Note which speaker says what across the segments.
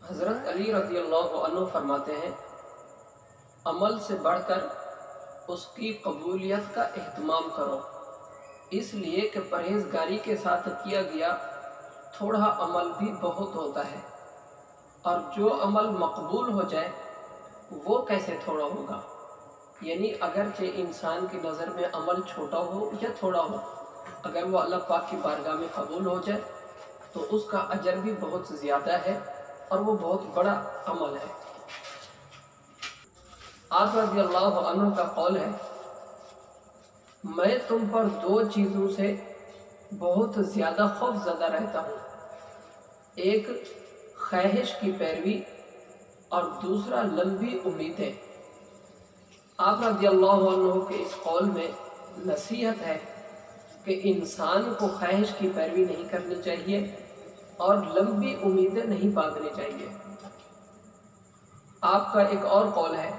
Speaker 1: حضرت علی رضی اللہ عنہ فرماتے ہیں، عمل سے بڑھ کر اس کی قبولیت کا اہتمام کرو، اس لیے کہ پرہیزگاری کے ساتھ کیا گیا تھوڑا عمل بھی بہت ہوتا ہے، اور جو عمل مقبول ہو جائے وہ کیسے تھوڑا ہوگا؟ یعنی اگرچہ انسان کی نظر میں عمل چھوٹا ہو یا تھوڑا ہو، اگر وہ اللہ پاک کی بارگاہ میں قبول ہو جائے تو اس کا اجر بھی بہت زیادہ ہے اور وہ بہت بڑا عمل ہے۔ آپ رضی اللہ عنہ کا قول ہے، میں تم پر دو چیزوں سے بہت زیادہ خوف زدہ رہتا ہوں، ایک خواہش کی پیروی اور دوسرا لمبی امیدیں۔ آپ رضی اللہ عنہ کے اس قول میں نصیحت ہے کہ انسان کو خواہش کی پیروی نہیں کرنی چاہیے اور لمبی امیدیں نہیں باندھنی چاہیے۔ آپ کا ایک اور قول ہے،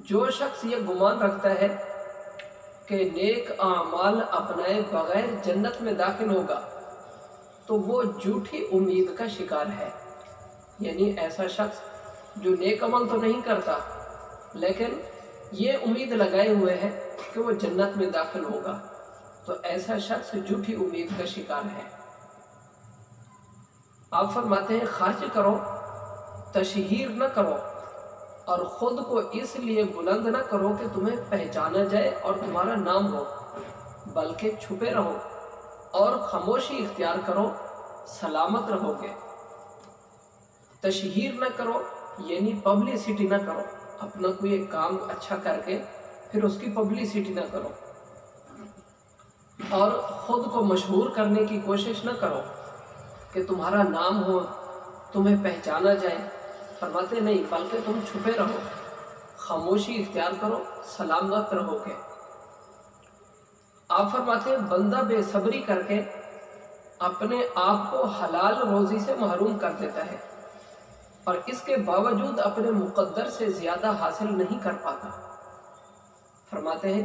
Speaker 1: جو شخص یہ گمان رکھتا ہے کہ نیک اعمال اپنائے بغیر جنت میں داخل ہوگا تو وہ جھوٹی امید کا شکار ہے۔ یعنی ایسا شخص جو نیک عمل تو نہیں کرتا لیکن یہ امید لگائے ہوئے ہے کہ وہ جنت میں داخل ہوگا، تو ایسا شخص جھوٹی امید کا شکار ہے۔ آپ فرماتے ہیں، خرچ کرو، تشہیر نہ کرو، اور خود کو اس لیے بلند نہ کرو کہ تمہیں پہچانا جائے اور تمہارا نام ہو، بلکہ چھپے رہو اور خاموشی اختیار کرو، سلامت رہو گے۔ تشہیر نہ کرو یعنی پبلسٹی نہ کرو، اپنا کوئی ایک کام اچھا کر کے پھر اس کی پبلسٹی نہ کرو، اور خود کو مشہور کرنے کی کوشش نہ کرو کہ تمہارا نام ہو، تمہیں پہچانا جائے۔ فرماتے نہیں، بلکہ تم چھپے رہو، خاموشی اختیار کرو، سلامت رہو گے۔ آپ فرماتے ہیں، بندہ بے صبری کر کے اپنے آپ کو حلال روزی سے محروم کر دیتا ہے اور اس کے باوجود اپنے مقدر سے زیادہ حاصل نہیں کر پاتا۔ فرماتے ہیں،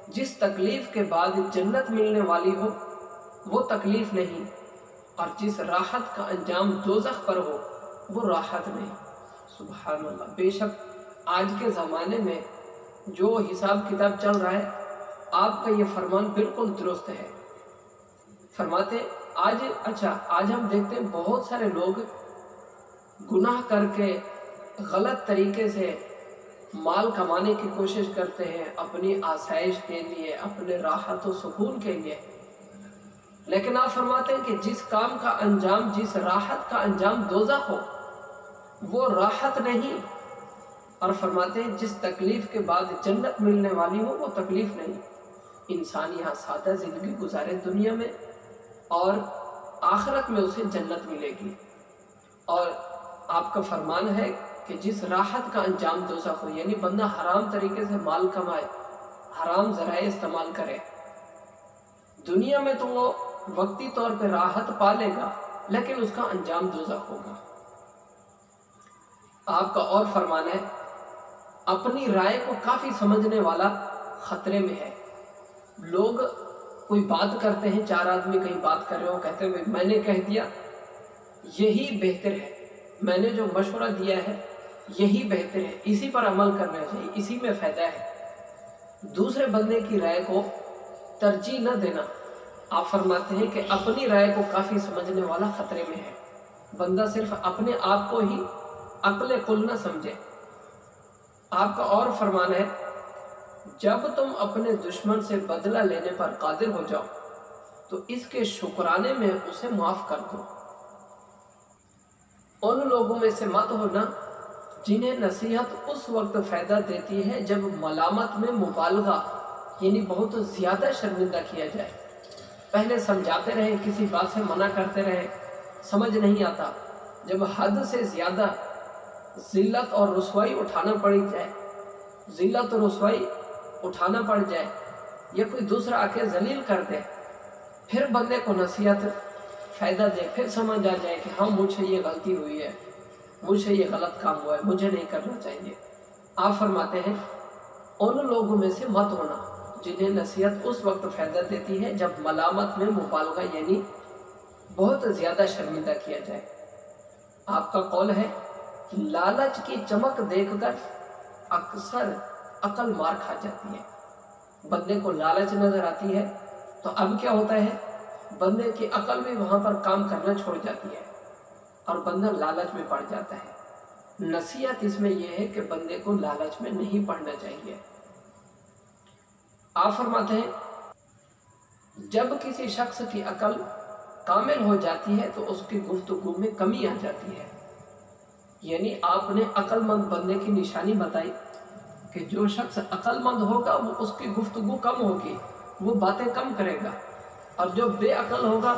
Speaker 1: جس تکلیف کے بعد جنت ملنے والی ہو وہ تکلیف نہیں، اور جس راحت کا انجام دوزخ پر ہو وہ راحت نہیں۔ سبحان اللہ۔ بے شک آج کے زمانے میں جو حساب کتاب چل رہا ہے، آپ کا یہ فرمان بالکل درست ہے۔ فرماتے آج ہم دیکھتے ہیں بہت سارے لوگ گناہ کر کے غلط طریقے سے مال کمانے کی کوشش کرتے ہیں اپنی آسائش کے لیے، اپنے راحت و سکون کے لیے، لیکن آپ فرماتے ہیں کہ جس کام کا انجام، جس راحت کا انجام دوزخ ہو وہ راحت نہیں، اور فرماتے ہیں جس تکلیف کے بعد جنت ملنے والی ہو وہ تکلیف نہیں۔ انسان یہاں سادہ زندگی گزارے دنیا میں، اور آخرت میں اسے جنت ملے گی۔ اور آپ کا فرمان ہے کہ جس راحت کا انجام دوزخ ہو، یعنی بندہ حرام طریقے سے مال کمائے، حرام ذرائع استعمال کرے، دنیا میں تو وہ وقتی طور پہ راحت پا لے گا لیکن اس کا انجام دوزخ ہوگا۔ آپ کا اور فرمان ہے، اپنی رائے کو کافی سمجھنے والا خطرے میں ہے۔ لوگ کوئی بات کرتے ہیں، چار آدمی کہیں بات کر رہے ہو، کہتے ہیں میں نے کہہ دیا یہی بہتر ہے، میں نے جو مشورہ دیا ہے یہی بہتر ہے، اسی پر عمل کرنا چاہیے، اسی میں فائدہ ہے۔ دوسرے بندے کی رائے کو ترجیح نہ دینا۔ آپ فرماتے ہیں کہ اپنی رائے کو کافی سمجھنے والا خطرے میں ہے۔ بندہ صرف اپنے آپ کو ہی عقل کل نہ سمجھے۔ آپ کا اور فرمان ہے، جب تم اپنے دشمن سے بدلہ لینے پر قادر ہو جاؤ تو اس کے شکرانے میں اسے معاف کر دو۔ ان لوگوں میں سے مت ہونا جنہیں نصیحت اس وقت فائدہ دیتی ہے جب ملامت میں مبالغہ یعنی بہت زیادہ شرمندہ کیا جائے۔ پہلے سمجھاتے رہے، کسی بات سے منع کرتے رہے، سمجھ نہیں آتا، جب حد سے زیادہ ذلت اور رسوائی اٹھانا پڑ جائے یا کوئی دوسرا آ کے ذلیل کر دے، پھر بندے کو نصیحت فائدہ دے، پھر سمجھ آ جائے کہ ہاں مجھ سے یہ غلطی ہوئی ہے، مجھ سے یہ غلط کام ہوا ہے، مجھے نہیں کرنا چاہیے۔ آپ فرماتے ہیں، ان لوگوں میں سے مت ہونا جنہیں نصیحت اس وقت فائدہ دیتی ہے جب ملامت میں مبالغہ یعنی بہت زیادہ شرمندہ کیا جائے۔ آپ کا قول ہے لالچ کی چمک دیکھ کر اکثر عقل مار کھا جاتی ہے۔ بندے کو لالچ نظر آتی ہے تو اب کیا ہوتا ہے، بندے کی عقل بھی وہاں پر کام کرنا چھوڑ جاتی ہے اور بندہ لالچ میں پڑ جاتا ہے۔ نصیحت اس میں یہ ہے کہ بندے کو لالچ میں نہیں پڑنا چاہیے۔ آپ فرماتے ہیں جب کسی شخص کی عقل کامل ہو جاتی ہے تو اس کی گفتگو میں کمی آ جاتی ہے۔ یعنی آپ نے عقل مند بندے کی نشانی بتائی کہ جو شخص عقل مند ہوگا وہ اس کی گفتگو کم ہوگی، وہ باتیں کم کرے گا، اور جو بے عقل ہوگا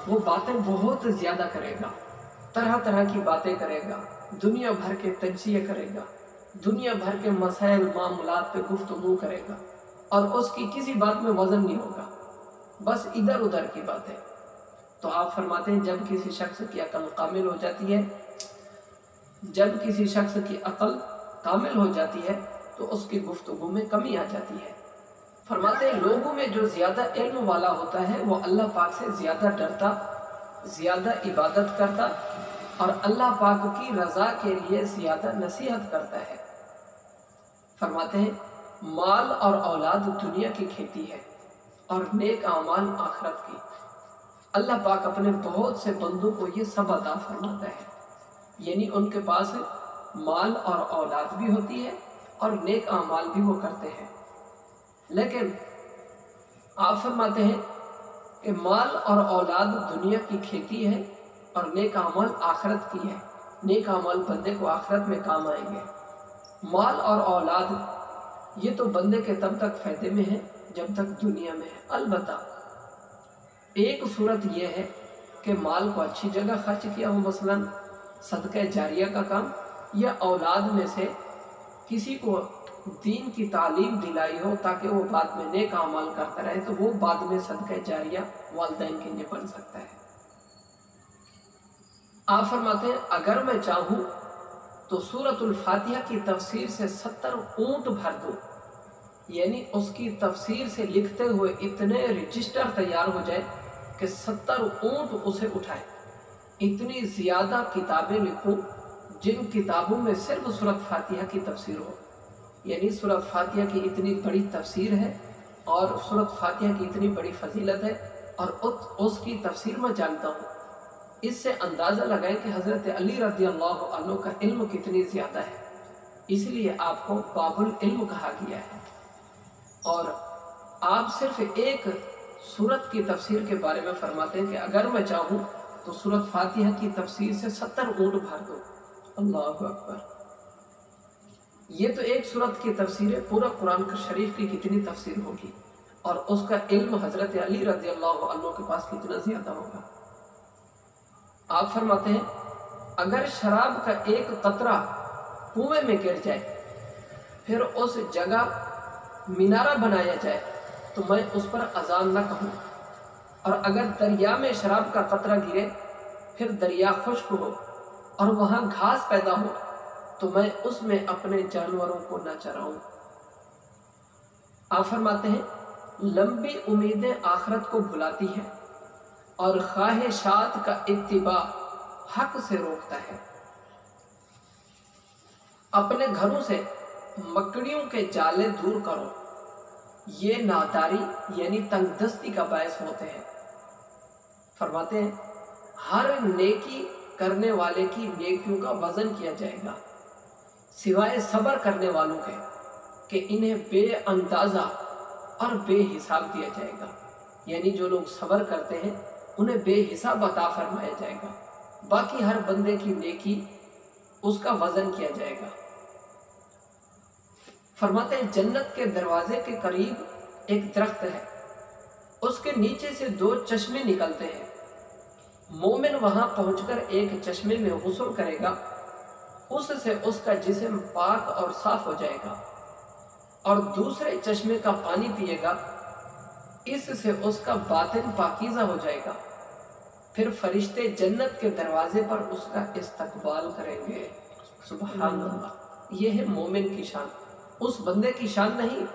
Speaker 1: وہ باتیں بہت زیادہ کرے گا، طرح طرح کی باتیں کرے گا، دنیا بھر کے تجزیے کرے گا، دنیا بھر کے مسائل معاملات پہ گفتگو کرے گا، اور اس کی کسی بات میں وزن نہیں ہوگا، بس ادھر ادھر کی باتیں۔ تو آپ فرماتے ہیں جب کسی شخص کی عقل کامل ہو جاتی ہے، جب کسی شخص کی عقل کامل ہو جاتی ہے تو اس کی گفتگو میں کمی آ جاتی ہے۔ فرماتے ہیں لوگوں میں جو زیادہ علم والا ہوتا ہے وہ اللہ پاک سے زیادہ ڈرتا، زیادہ عبادت کرتا اور اللہ پاک کی رضا کے لیے زیادہ نصیحت کرتا ہے۔ فرماتے ہیں مال اور اولاد دنیا کی کھیتی ہے اور نیک اعمال آخرت کی۔ اللہ پاک اپنے بہت سے بندوں کو یہ سب عطا فرماتا ہے، یعنی ان کے پاس مال اور اولاد بھی ہوتی ہے اور نیک اعمال بھی وہ کرتے ہیں، لیکن آپ فرماتے ہیں کہ مال اور اولاد دنیا کی کھیتی ہے اور نیک اعمال آخرت کی ہے۔ نیک اعمال بندے کو آخرت میں کام آئیں گے۔ مال اور اولاد یہ تو بندے کے تب تک فائدے میں ہے جب تک دنیا میں ہے۔ البتہ ایک صورت یہ ہے کہ مال کو اچھی جگہ خرچ کیا ہو، مثلا صدقہ جاریہ کا کام، یا اولاد میں سے کسی کو دین کی تعلیم دلائی ہو تاکہ وہ بعد میں نیک اعمال کرتا رہے، تو وہ بعد میں صدقہ جاریہ والدین کے لیے بن سکتا ہے۔ آپ فرماتے ہیں اگر میں چاہوں تو سورۃ الفاتحہ کی تفسیر سے 70 اونٹ بھر دوں، یعنی اس کی تفسیر سے لکھتے ہوئے اتنے رجسٹر تیار ہو جائے کہ 70 اونٹ اسے اٹھائے۔ اتنی زیادہ کتابیں لکھوں جن کتابوں میں صرف سورۃ فاتحہ کی تفسیر ہو، یعنی سورۃ فاتحہ کی اتنی بڑی تفسیر ہے اور سورۃ فاتحہ کی اتنی بڑی فضیلت ہے اور اس کی تفسیر میں جانتا ہوں۔ اس سے اندازہ لگائیں کہ حضرت علی رضی اللہ عنہ کا علم کتنی زیادہ ہے، اس لیے آپ کو باب العلم کہا گیا ہے۔ اور آپ صرف ایک سورت کی تفسیر کے بارے میں فرماتے ہیں کہ اگر میں چاہوں تو سورۃ فاتحہ کی تفسیر سے 70 اونٹ بھر دو۔ اللہ اکبر! یہ تو ایک سورت کی تفسیر ہے، پورا قرآن شریف کی کتنی تفسیر ہوگی، اور اس کا علم حضرت علی رضی اللہ عنہ کے پاس کتنا زیادہ ہوگا۔ آپ فرماتے ہیں اگر شراب کا ایک قطرہ کنویں میں گر جائے پھر اس جگہ مینارہ بنایا جائے تو میں اس پر اذان نہ کہوں، اور اگر دریا میں شراب کا قطرہ گرے پھر دریا خشک ہو اور وہاں گھاس پیدا ہو تو میں اس میں اپنے جانوروں کو نہ چراؤں۔ آپ فرماتے ہیں لمبی امیدیں آخرت کو بھلاتی ہیں اور خواہشات کا اتباع حق سے روکتا ہے۔ اپنے گھروں سے مکڑیوں کے جالے دور کرو، یہ ناداری یعنی تنگ دستی کا باعث ہوتے ہیں۔ فرماتے ہیں ہر نیکی کرنے والے کی نیکیوں کا وزن کیا جائے گا سوائے صبر کرنے والوں کے کہ انہیں بے اندازہ اور بے حساب دیا جائے گا، یعنی جو لوگ صبر کرتے ہیں انہیں بے حساب عطا فرمایا جائے گا، باقی ہر بندے کی نیکی اس کا وزن کیا جائے گا۔ فرماتے ہیں جنت کے دروازے کے قریب ایک درخت ہے، اس کے نیچے سے 2 چشمے نکلتے ہیں، مومن وہاں پہنچ کر ایک چشمے میں غسل کرے گا، اس سے اس کا جسم پاک اور صاف ہو جائے گا، اور دوسرے چشمے کا پانی پیے گا، اس سے اس کا باطن پاکیزہ ہو جائے گا، پھر فرشتے جنت کے دروازے پر اس کا استقبال کریں گے۔ سبحان اللہ! یہ ہے مومن کی شان، اس بندے کی شان نہیں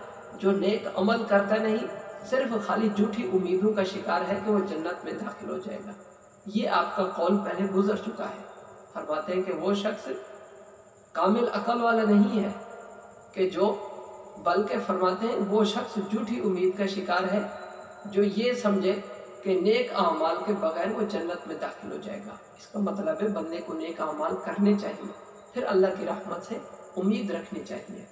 Speaker 1: جو نیک عمل کرتا نہیں، صرف خالی جھوٹی امیدوں کا شکار ہے کہ وہ جنت میں داخل ہو جائے گا۔ یہ آپ کا قول پہلے گزر چکا ہے۔ فرماتے ہیں کہ وہ شخص کامل عقل والا نہیں ہے کہ جو، بلکہ فرماتے ہیں وہ شخص جھوٹی امید کا شکار ہے جو یہ سمجھے کہ نیک اعمال کے بغیر وہ جنت میں داخل ہو جائے گا۔ اس کا مطلب ہے بندے کو نیک اعمال کرنے چاہیے، پھر اللہ کی رحمت سے امید رکھنی چاہیے،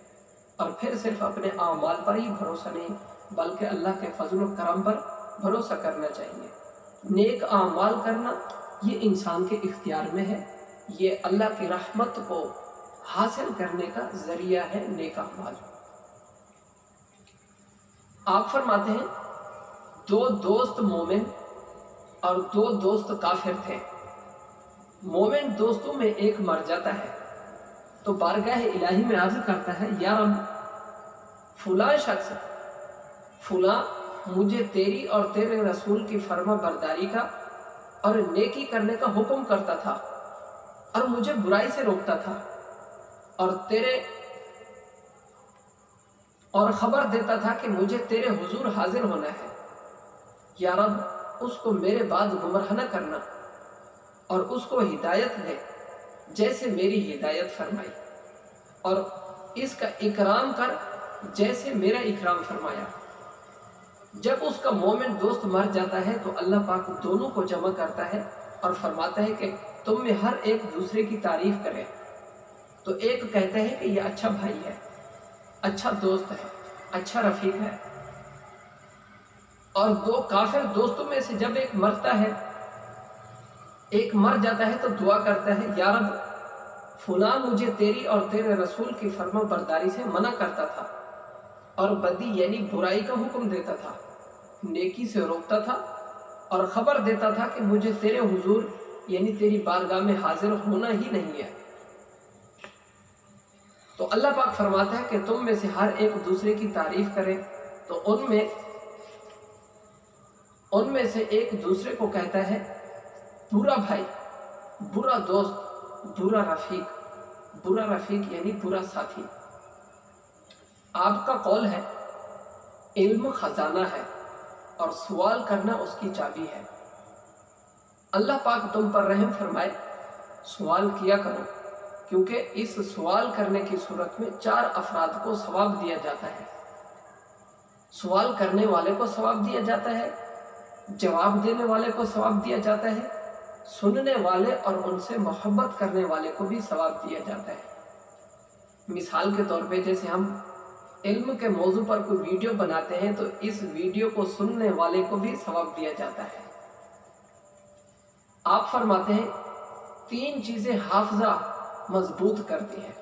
Speaker 1: اور پھر صرف اپنے اعمال پر ہی بھروسہ نہیں بلکہ اللہ کے فضل و کرم پر بھروسہ کرنا چاہیے۔ نیک اعمال کرنا یہ انسان کے اختیار میں ہے، یہ اللہ کی رحمت کو حاصل کرنے کا ذریعہ ہے نیک اعمال۔ آپ فرماتے ہیں دو دوست مومن اور دو دوست کافر تھے۔ مومن دوستوں میں ایک مر جاتا ہے تو بارگاہ الہی میں عرض کرتا ہے، یا رب فلاں شخص فلاں مجھے تیری اور تیرے رسول کی فرما برداری کا اور نیکی کرنے کا حکم کرتا تھا اور مجھے برائی سے روکتا تھا، اور خبر دیتا تھا کہ مجھے تیرے حضور حاضر ہونا ہے۔ یا رب اس کو میرے بعد گمراہ نہ کرنا اور اس کو ہدایت دے جیسے میری ہدایت فرمائی، اور اس کا اکرام کر جیسے میرا اکرام فرمایا۔ جب اس کا مومن دوست مر جاتا ہے تو اللہ پاک دونوں کو جمع کرتا ہے اور فرماتا ہے کہ تم میں ہر ایک دوسرے کی تعریف کرے۔ تو ایک کہتا ہے کہ یہ اچھا بھائی ہے، اچھا دوست ہے، اچھا رفیق ہے، اور دو کافر دوستوں میں سے جب ایک مر جاتا ہے تو دعا کرتا ہے، یا رب فلاں مجھے تیری اور تیرے رسول کی فرما برداری سے منع کرتا تھا اور بدی یعنی برائی کا حکم دیتا تھا، نیکی سے روکتا تھا اور خبر دیتا تھا کہ مجھے تیرے حضور یعنی تیری بارگاہ میں حاضر ہونا ہی نہیں ہے۔ تو اللہ پاک فرماتا ہے کہ تم میں سے ہر ایک دوسرے کی تعریف کرے۔ تو ان میں سے ایک دوسرے کو کہتا ہے برا بھائی، برا دوست، برا رفیق یعنی برا ساتھی۔ آپ کا قول ہے علم خزانہ ہے اور سوال کرنا اس کی چابی ہے۔ اللہ پاک تم پر رحم فرمائے، سوال کیا کرو، کیونکہ اس سوال کرنے کی صورت میں 4 افراد کو ثواب دیا جاتا ہے۔ سوال کرنے والے کو ثواب دیا جاتا ہے، جواب دینے والے کو ثواب دیا جاتا ہے، سننے والے اور ان سے محبت کرنے والے کو بھی ثواب دیا جاتا ہے۔ مثال کے طور پہ جیسے ہم علم کے موضوع پر کوئی ویڈیو بناتے ہیں تو اس ویڈیو کو سننے والے کو بھی ثواب دیا جاتا ہے۔ آپ فرماتے ہیں 3 چیزیں حافظہ مضبوط کرتی ہیں۔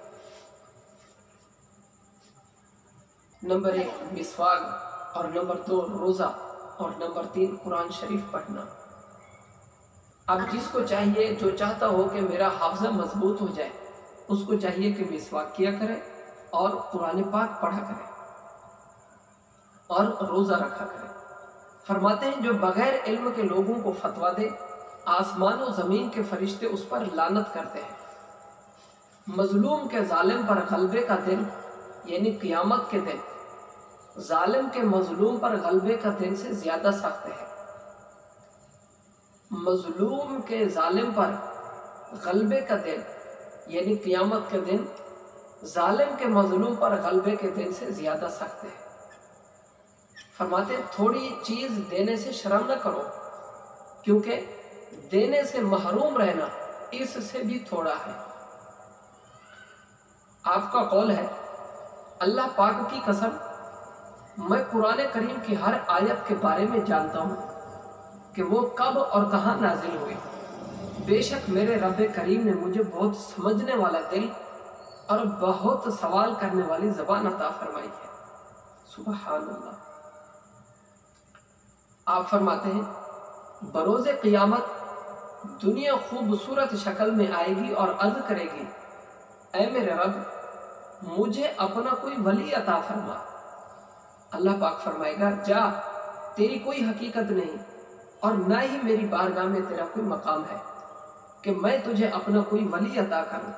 Speaker 1: نمبر 1 مسواک، اور نمبر 2 روزہ، اور نمبر 3 قرآن شریف پڑھنا۔ اب جس کو چاہیے، جو چاہتا ہو کہ میرا حافظہ مضبوط ہو جائے، اس کو چاہیے کہ مسواک کیا کرے اور قرآن پاک پڑھا کرے اور روزہ رکھا کرے۔ فرماتے ہیں جو بغیر علم کے لوگوں کو فتویٰ دے، آسمان و زمین کے فرشتے اس پر لعنت کرتے ہیں۔ مظلوم کے ظالم پر غلبے کا دن یعنی قیامت کے دن ظالم کے مظلوم پر غلبے کا دن سے زیادہ سخت ہے۔ مظلوم کے ظالم پر غلبے کا دن یعنی قیامت کے دن ظالم کے مظلوم پر غلبے کے دن سے زیادہ سخت ہے۔ فرماتے تھوڑی چیز دینے سے شرم نہ کرو، کیونکہ دینے سے محروم رہنا اس سے بھی تھوڑا ہے۔ آپ کا قول ہے اللہ پاک کی قسم، میں قرآن کریم کی ہر آیت کے بارے میں جانتا ہوں کہ وہ کب اور کہاں نازل ہوئی۔ بے شک میرے رب کریم نے مجھے بہت سمجھنے والا دل اور بہت سوال کرنے والی زبان عطا فرمائی ہے۔ سبحان اللہ۔ آپ فرماتے ہیں بروز قیامت دنیا خوبصورت شکل میں آئے گی اور عرض کرے گی، اے میرے رب مجھے اپنا کوئی ولی عطا فرما۔ اللہ پاک فرمائے گا جا، تیری کوئی حقیقت نہیں اور نہ ہی میری بارگاہ میں تیرا کوئی مقام ہے کہ میں تجھے اپنا کوئی ولی عطا کروں۔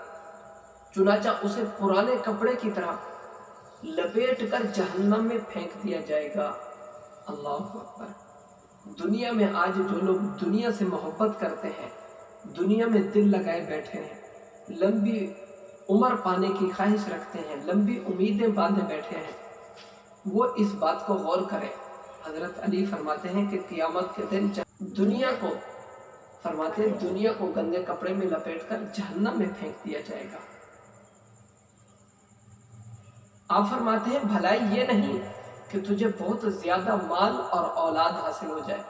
Speaker 1: چنانچہ اسے پرانے کپڑے کی طرح لپیٹ کر جہنم میں پھینک دیا جائے گا۔ اللہ اکبر۔ دنیا میں آج جو لوگ دنیا سے محبت کرتے ہیں دنیا میں دل لگائے بیٹھے ہیں، لمبی عمر پانے کی خواہش رکھتے ہیں، لمبی امیدیں باندھے بیٹھے ہیں، وہ اس بات کو غور کریں۔ حضرت علی فرماتے ہیں کہ قیامت کے دن دنیا کو دنیا کو گندے کپڑے میں لپیٹ کر جہنم میں پھینک دیا جائے گا۔ آپ فرماتے ہیں بھلائی یہ نہیں کہ تجھے بہت زیادہ مال اور اولاد حاصل ہو جائے،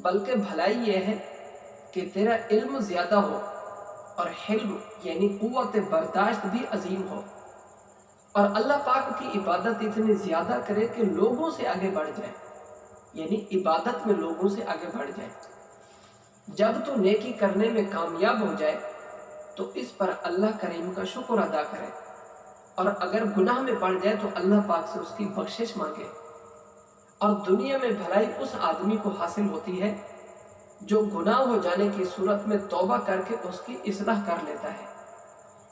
Speaker 1: بلکہ بھلائی یہ ہے کہ تیرا علم زیادہ ہو اور حلم یعنی قوت برداشت بھی عظیم ہو، اور اللہ پاک کی عبادت اتنی زیادہ کرے کہ لوگوں سے آگے بڑھ جائے، یعنی عبادت میں لوگوں سے آگے بڑھ جائے۔ جب تو نیکی کرنے میں کامیاب ہو جائے تو اس پر اللہ کریم کا شکر ادا کرے، اور اگر گناہ میں پڑ جائے تو اللہ پاک سے اس کی بخشش مانگے۔ اور دنیا میں بھلائی اس آدمی کو حاصل ہوتی ہے جو گناہ ہو جانے کی صورت میں توبہ کر کے اس کی اصلاح کر لیتا ہے،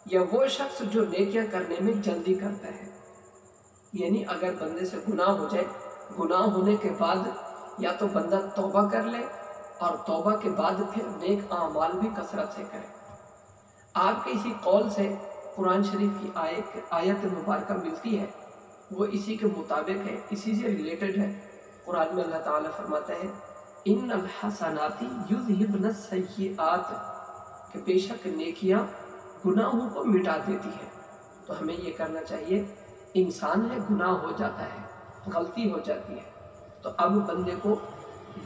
Speaker 1: یا وہ شخص جو نیکیاں کرنے میں جلدی کرتا ہے۔ یعنی اگر بندے سے گناہ ہو جائے، گناہ ہونے کے بعد یا تو بندہ توبہ کر لے، اور توبہ کے بعد پھر نیک اعمال بھی کثرت سے کرے۔ آپ کے اسی قول سے قرآن شریف کی آیت مبارکہ ملتی ہے، وہ اسی کے مطابق ہے، اسی سے ریلیٹڈ ہے۔ قرآن میں اللہ تعالیٰ فرماتا ہے ان الحسنات یذہبن السیئات، کہ بے شک نیکیاں گناہوں کو مٹا دیتی ہیں۔ تو ہمیں یہ کرنا چاہیے، انسان ہے، گناہ ہو جاتا ہے، غلطی ہو جاتی ہے، تو اب بندے کو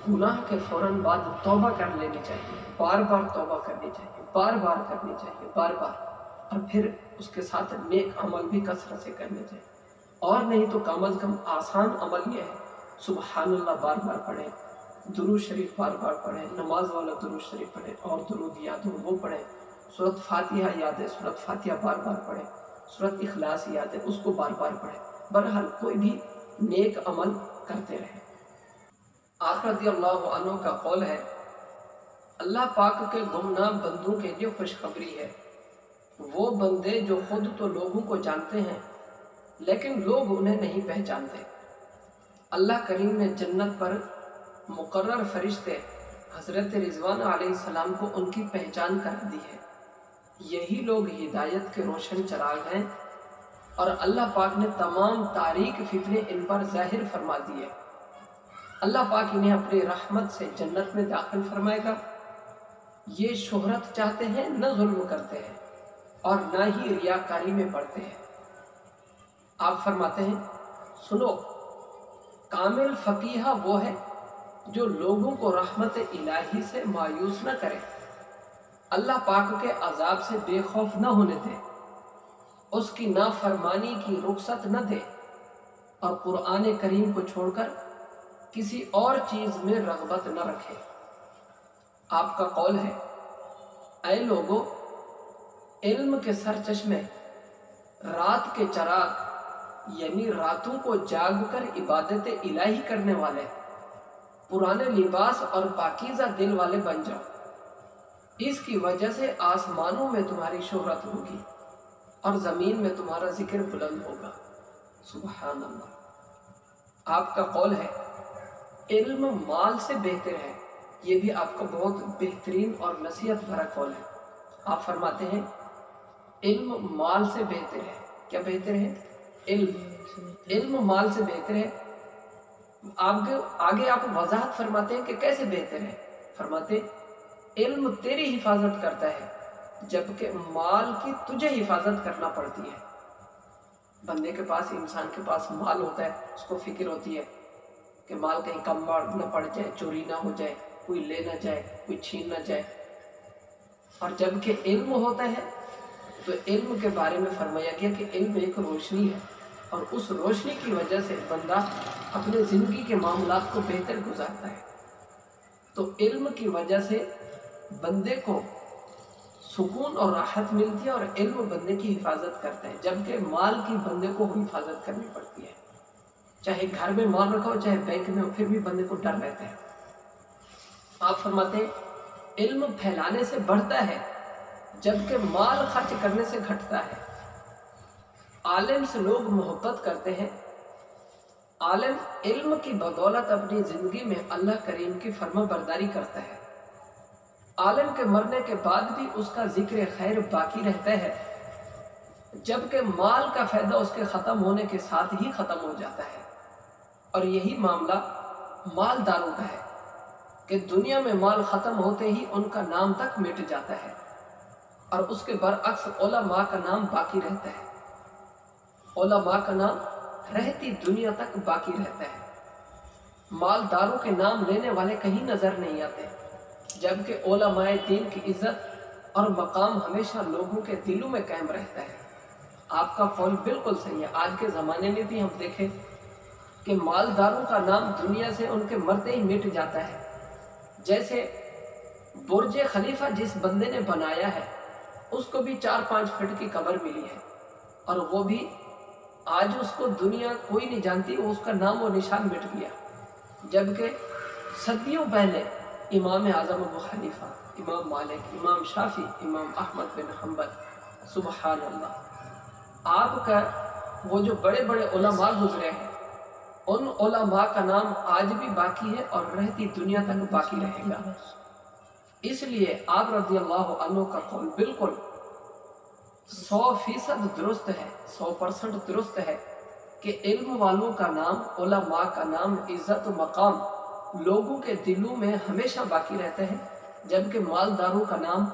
Speaker 1: گناہ کے فوراً بعد توبہ کر لینی چاہیے، بار بار توبہ کرنی چاہیے، بار بار کرنی چاہیے، بار بار، اور پھر اس کے ساتھ نیک عمل بھی کثرت سے کرنے چاہیے۔ اور نہیں تو کم از کم آسان عمل یہ ہے، سبحان اللہ بار بار پڑھیں، درود شریف بار بار پڑھیں، نماز والا درود شریف پڑھیں، اور درود یاد ہو وہ پڑھیں، سورۃ فاتحہ یاد ہے، سورۃ فاتحہ بار بار پڑھیں، سورۃ اخلاص یاد ہے، اس کو بار بار پڑھیں۔ بہرحال کوئی بھی نیک عمل کرتے رہیں۔ آقا رضی اللہ عنہ کا قول ہے اللہ پاک کے گمنام بندوں کے لیے خوشخبری ہے، وہ بندے جو خود تو لوگوں کو جانتے ہیں لیکن لوگ انہیں نہیں پہچانتے۔ اللہ کریم نے جنت پر مقرر فرشتے حضرت رضوان علیہ السلام کو ان کی پہچان کر دی ہے۔ یہی لوگ ہدایت کے روشن چراغ ہیں، اور اللہ پاک نے تمام تاریک فتنے ان پر ظاہر فرما دیے۔ اللہ پاک انہیں اپنی رحمت سے جنت میں داخل فرمائے گا۔ یہ شہرت چاہتے ہیں، نہ ظلم کرتے ہیں اور نہ ہی ریاکاری میں پڑتے ہیں۔ آپ فرماتے ہیں سنو، کامل فقیہ وہ ہے جو لوگوں کو رحمت الہی سے مایوس نہ کرے، اللہ پاک کے عذاب سے بے خوف نہ ہونے دے، اس کی نافرمانی کی رخصت نہ دے، اور قرآن کریم کو چھوڑ کر کسی اور چیز میں رغبت نہ رکھے۔ آپ کا قول ہے اے لوگو، علم کے سرچشمے، رات کے چراغ، یعنی راتوں کو جاگ کر عبادت الہی کرنے والے، پرانے لباس اور پاکیزہ دل والے بن جاؤ۔ اس کی وجہ سے آسمانوں میں تمہاری شہرت ہوگی اور زمین میں تمہارا ذکر بلند ہوگا۔ سبحان اللہ۔ آپ کا قول ہے علم مال سے بہتر ہے، یہ بھی آپ کا بہت بہترین اور نصیحت بھرا قول ہے۔ آپ فرماتے ہیں علم مال سے بہتر ہے۔ کیا بہتر ہے؟ علم مال سے بہتر ہے۔ آگے آپ وضاحت فرماتے ہیں کہ کیسے بہتر ہے۔ فرماتے علم تیری حفاظت کرتا ہے جبکہ مال کی تجھے حفاظت کرنا پڑتی ہے۔ بندے کے پاس، انسان کے پاس مال ہوتا ہے، اس کو فکر ہوتی ہے کہ مال کہیں کم نہ پڑ جائے، چوری نہ ہو جائے، کوئی لے نہ جائے، کوئی چھین نہ جائے۔ اور جبکہ علم ہوتا ہے تو علم کے بارے میں فرمایا گیا کہ علم ایک روشنی ہے، اور اس روشنی کی وجہ سے بندہ اپنے زندگی کے معاملات کو بہتر گزارتا ہے۔ تو علم کی وجہ سے بندے کو سکون اور راحت ملتی ہے، اور علم بندے کی حفاظت کرتا ہے، جبکہ مال کی بندے کو حفاظت کرنی پڑتی ہے۔ چاہے گھر میں مال رکھا ہو، چاہے بینک میں ہو، پھر بھی بندے کو ڈر رہتا ہے۔ آپ فرماتے ہیں علم پھیلانے سے بڑھتا ہے جبکہ مال خرچ کرنے سے گھٹتا ہے۔ عالم سے لوگ محبت کرتے ہیں، عالم علم کی بدولت اپنی زندگی میں اللہ کریم کی فرما برداری کرتا ہے، عالم کے مرنے کے بعد بھی اس کا ذکر خیر باقی رہتا ہے، جبکہ مال کا فائدہ اس کے ختم ہونے کے ساتھ ہی ختم ہو جاتا ہے۔ اور یہی معاملہ مالداروں کا ہے کہ دنیا میں مال ختم ہوتے ہی ان کا نام تک مٹ جاتا ہے، اور اس کے برعکس علماء کا نام باقی رہتا ہے۔ علماء کا نام رہتی دنیا تک باقی رہتا ہے۔ مالداروں کے نام لینے والے کہیں نظر نہیں آتے، جبکہ علماء دین کی عزت اور مقام ہمیشہ لوگوں کے دلوں میں قائم رہتا ہے۔ آپ کا قول بالکل صحیح ہے۔ آج کے زمانے میں بھی ہم دیکھیں کہ مالداروں کا نام دنیا سے ان کے مرتے ہی مٹ جاتا ہے۔ جیسے برج خلیفہ جس بندے نے بنایا ہے اس کو بھی 4-5 فٹ کی قبر ملی ہے، اور وہ بھی آج اس کو دنیا کوئی نہیں جانتی، وہ اس کا نام و نشان مٹ گیا۔ جبکہ صدیوں پہلے امام اعظم ابو حنیفہ، امام مالک، امام شافعی، امام احمد بن حنبل، سبحان اللہ، آپ کا وہ جو بڑے بڑے علماء گزرے ہیں، ان علماء کا نام آج بھی باقی ہے اور رہتی دنیا تک باقی رہے گا۔ اس لیے آپ رضی اللہ عنہ کا قول بالکل 100% درست ہے، 100% درست ہے کہ علم والوں کا نام، علماء کا نام، عزت و مقام لوگوں کے دلوں میں ہمیشہ باقی رہتا ہے، جبکہ مالداروں کا نام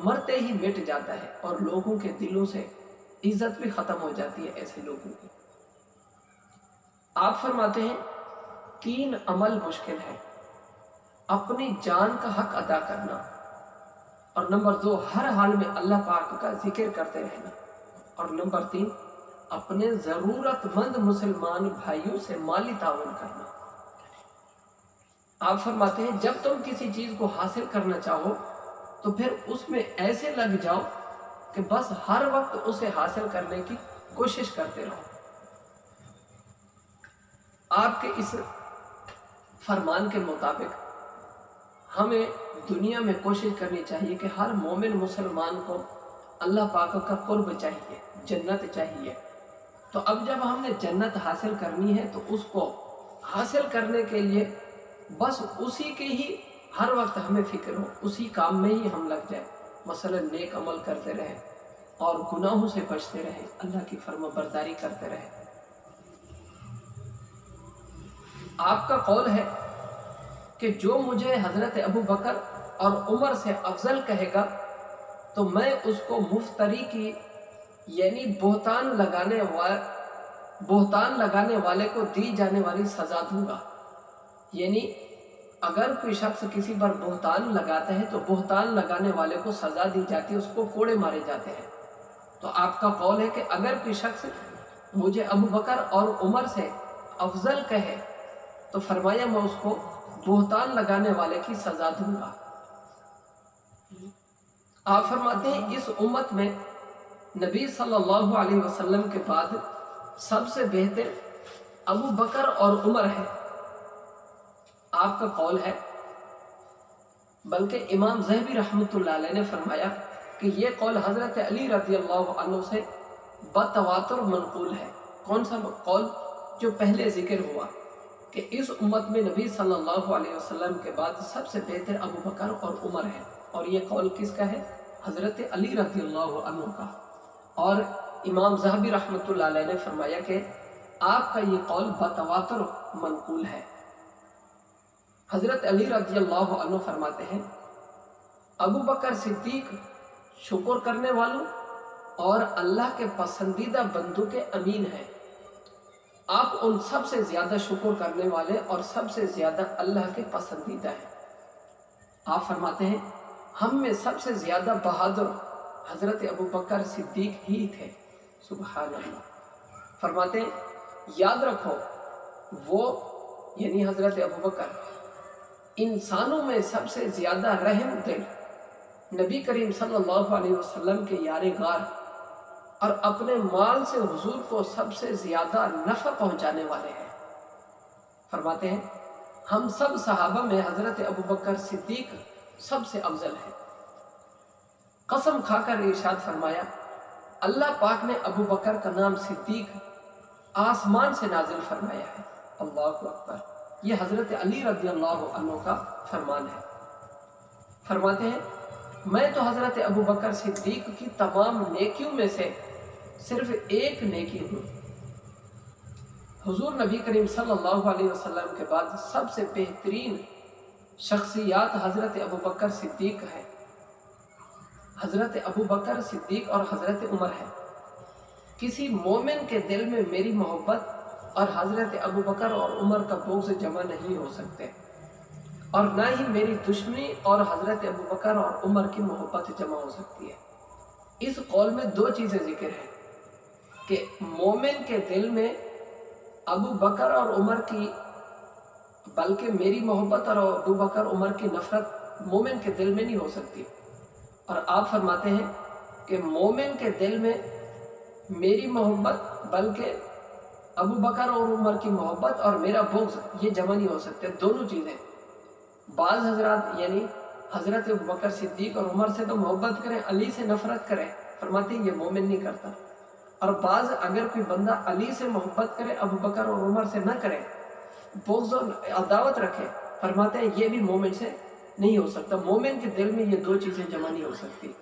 Speaker 1: مرتے ہی مٹ جاتا ہے اور لوگوں کے دلوں سے عزت بھی ختم ہو جاتی ہے ایسے لوگوں کی۔ آپ فرماتے ہیں 3 عمل مشکل ہے: اپنی جان کا حق ادا کرنا، اور نمبر 2 ہر حال میں اللہ پاک کا ذکر کرتے رہنا، اور نمبر 3 اپنے ضرورت مند مسلمان بھائیوں سے مالی تعاون کرنا۔ آپ فرماتے ہیں جب تم کسی چیز کو حاصل کرنا چاہو تو پھر اس میں ایسے لگ جاؤ کہ بس ہر وقت اسے حاصل کرنے کی کوشش کرتے رہو۔ آپ کے اس فرمان کے مطابق ہمیں دنیا میں کوشش کرنی چاہیے کہ ہر مومن مسلمان کو اللہ پاک کا قرب چاہیے، جنت چاہیے۔ تو اب جب ہم نے جنت حاصل کرنی ہے تو اس کو حاصل کرنے کے لیے بس اسی کے ہی ہر وقت ہمیں فکر ہو، اسی کام میں ہی ہم لگ جائیں، مثلا نیک عمل کرتے رہیں اور گناہوں سے بچتے رہیں، اللہ کی فرما برداری کرتے رہیں۔ آپ کا قول ہے کہ جو مجھے حضرت ابو بکر اور عمر سے افضل کہے گا تو میں اس کو مفتری کی یعنی بہتان لگانے والے کو دی جانے والی سزا دوں گا۔ یعنی اگر کوئی شخص کسی پر بہتان لگاتا ہے تو بہتان لگانے والے کو سزا دی جاتی ہے، اس کو کوڑے مارے جاتے ہیں۔ تو آپ کا قول ہے کہ اگر کوئی شخص مجھے ابو بکر اور عمر سے افضل کہے تو فرمایا میں اس کو بہتان لگانے والے کی سزا دوں گا۔ آپ فرماتے ہیں اس امت میں نبی صلی اللہ علیہ وسلم کے بعد سب سے بہتر ابو بکر اور عمر ہے۔ آپ کا قول ہے، بلکہ امام ذہبی رحمۃ اللہ علیہ نے فرمایا کہ یہ قول حضرت علی رضی اللہ عنہ سے بتواتر منقول ہے۔ کون سا قول؟ جو پہلے ذکر ہوا کہ اس امت میں نبی صلی اللہ علیہ وسلم کے بعد سب سے بہتر ابو بکر اور عمر ہے، اور یہ قول کس کا ہے؟ حضرت علی رضی اللہ عنہ کا۔ اور امام ذہبی رحمۃ اللہ علیہ نے فرمایا کہ آپ کا یہ قول بتواتر منقول ہے۔ حضرت علی رضی اللہ عنہ فرماتے ہیں ابو بکر صدیق شکر کرنے والوں اور اللہ کے پسندیدہ بندوں کے امین ہیں۔ آپ ان سب سے زیادہ شکر کرنے والے اور سب سے زیادہ اللہ کے پسندیدہ ہیں۔ آپ فرماتے ہیں ہم میں سب سے زیادہ بہادر حضرت ابو بکر صدیق ہی تھے، سبحان اللہ۔ فرماتے ہیں یاد رکھو وہ یعنی حضرت ابو بکر انسانوں میں سب سے زیادہ رحم دل، نبی کریم صلی اللہ علیہ وسلم کے یار غار، اور اپنے مال سے حضور کو سب سے زیادہ نفع پہنچانے والے ہیں۔ فرماتے ہیں ہم سب صحابہ میں حضرت ابو بکر صدیق سب سے افضل ہے۔ قسم کھا کر ارشاد فرمایا اللہ پاک نے ابو بکر کا نام صدیق آسمان سے نازل فرمایا ہے۔ اللہ اکبر۔ یہ حضرت علی رضی اللہ عنہ کا فرمان ہے۔ فرماتے ہیں میں تو حضرت ابو بکر صدیق کی تمام نیکیوں میں سے صرف ایک نیکی ہوں۔ حضور نبی کریم صلی اللہ علیہ وسلم کے بعد سب سے بہترین شخصیات حضرت ابو بکر صدیق ہے۔ حضرت ابو بکر صدیق اور حضرت عمر ہے۔ کسی مومن کے دل میں میری محبت اور حضرت ابو بکر اور عمر کا بغض جمع نہیں ہو سکتے، اور نہ ہی میری دشمنی اور حضرت ابو بکر اور عمر کی محبت جمع ہو سکتی ہے۔ اس قول میں دو چیزیں ذکر ہیں کہ مومن کے دل میں ابو بکر اور عمر کی، بلکہ میری محبت اور ابو بکر عمر کی نفرت مومن کے دل میں نہیں ہو سکتی، اور آپ فرماتے ہیں کہ مومن کے دل میں میری محبت بلکہ ابو بکر اور عمر کی محبت اور میرا بغض یہ جمع نہیں ہو سکتے، دونوں چیزیں۔ بعض حضرات یعنی حضرت ابو بکر صدیق اور عمر سے تو محبت کریں، علی سے نفرت کریں، فرماتے ہیں یہ مومن نہیں کرتا۔ اور بعض اگر کوئی بندہ علی سے محبت کرے، ابو بکر اور عمر سے نہ کرے، بغض اور عداوت رکھے، فرماتے ہیں یہ بھی مومن سے نہیں ہو سکتا۔ مومن کے دل میں یہ دو چیزیں جمع نہیں ہو سکتی۔